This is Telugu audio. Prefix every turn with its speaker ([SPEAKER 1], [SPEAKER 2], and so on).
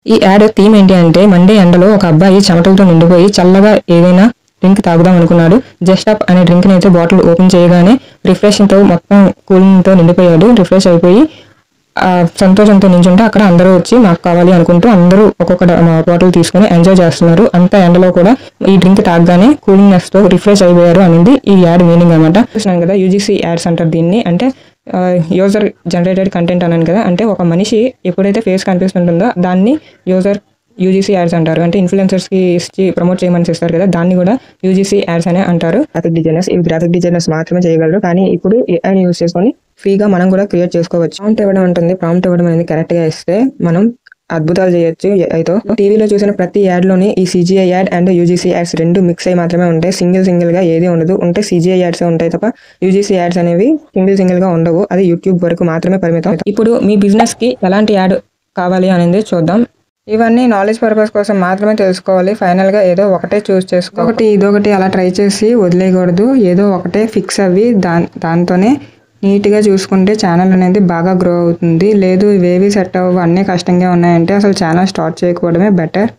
[SPEAKER 1] ఈ యాడ్ థీమ్ ఏంటి అంటే మండే ఎండలో ఒక అబ్బాయి చెమటలతో నిండిపోయి చల్లగా ఏదైనా డ్రింక్ తాగుదాం అనుకున్నాడు. జస్ట్ అప్ అనే డ్రింక్ని అయితే బాటిల్ ఓపెన్ చేయగానే రిఫ్రెష్తో మొత్తం కూలింగ్తో నిండిపోయాడు. రిఫ్రెష్ అయిపోయి సంతోషంతో నించుంటే అక్కడ అందరూ వచ్చి మాకు కావాలి అనుకుంటూ అందరూ ఒక్కొక్క బాటిల్ తీసుకుని ఎంజాయ్ చేస్తున్నారు. అంత ఎండలో కూడా ఈ డ్రింక్ తాగగానే కూలింగ్నెస్తో రిఫ్రెష్ అయిపోయారు అనేది ఈ యాడ్ మీనింగ్ అనమాట. చూసినాను కదా, యూజీసీ యాడ్స్ అంటారు దీన్ని. అంటే యూజర్ జనరేటెడ్ కంటెంట్ అన్నాను కదా, అంటే ఒక మనిషి ఎప్పుడైతే ఫేస్ కనిపిస్తుంటుందో దాన్ని యూజీసీ యాడ్స్ అంటారు. అంటే ఇన్ఫ్లుయెన్సర్స్కి ఇచ్చి ప్రమోట్ చేయమని చేస్తారు కదా, దాన్ని కూడా యూజీసీ యాడ్స్ అనే అంటారు. గ్రాఫిక్ డిజైనర్స్ ఇవి గ్రాఫిక్ డిజైనర్స్ మాత్రమే చేయగలరు, కానీ ఇప్పుడు ఏఐని యూజ్ చేసుకొని ఫ్రీగా మనం కూడా క్రియేట్ చేసుకోవచ్చు. ప్రాంప్ట్ ఇవ్వడం ఉంటుంది. ప్రాంప్ట్ ఇవ్వడం అనేది కరెక్ట్గా ఇస్తే మనం అద్భుతాలు చేయొచ్చు. అయితే టీవీలో చూసిన ప్రతి యాడ్లోని ఈ CGI add and UGC ads రెండు మిక్స్ అయ్యి మాత్రమే ఉంటాయి. సింగిల్గా ఏది ఉండదు. ఉంటే CGI యాడ్స్ ఉంటాయి తప్ప యూజీసీ యాడ్స్ అనేవి సింగిల్గా ఉండవు. అది యూట్యూబ్ వరకు మాత్రమే పరిమితం. ఇప్పుడు మీ బిజినెస్కి ఎలాంటి యాడ్ కావాలి అనేది చూద్దాం. ఇవన్నీ నాలెడ్జ్ పర్పస్ కోసం మాత్రమే తెలుసుకోవాలి. ఫైనల్గా ఏదో ఒకటే చూస్ చేసుకో, ఇదొకటి అలా ట్రై చేసి వదిలేయకూడదు. ఏదో ఒకటే ఫిక్స్ అవ్వి దాంతోనే నీట్గా చూసుకుంటే ఛానల్ అనేది బాగా గ్రో అవుతుంది. లేదు ఇవేవి సెట్ అవ్వవు, అన్నీ కష్టంగా ఉన్నాయంటే అసలు ఛానల్ స్టార్ట్ చేయకపోవడమే బెటర్.